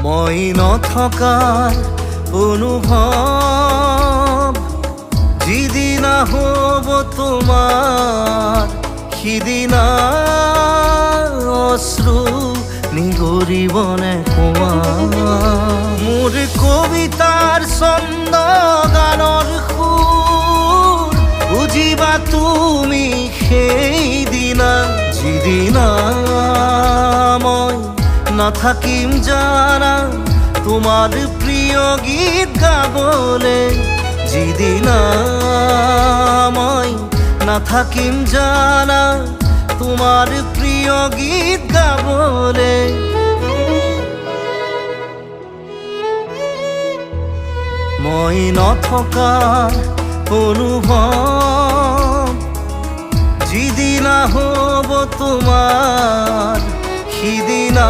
মই নথকাৰ অনুভৱ যিদিনা হ'ব তোমাৰ সিদিনা অশ্ৰু নিগৰিবনে কোৱা মোৰ কবিতাৰ ছন্দ গানৰ সুৰ বুজিবা তুমি সেইদিনা যিদিনা মই নাথাকিম জানা তোমাৰ প্ৰিয় গীত গাবলে যিদিনা মই নাথাকিম জানা তোমাৰ প্ৰিয় গীত গাবলে মই নথকাৰ অনুভৱ যিদিনা হ'ব তোমাৰ সিদিনা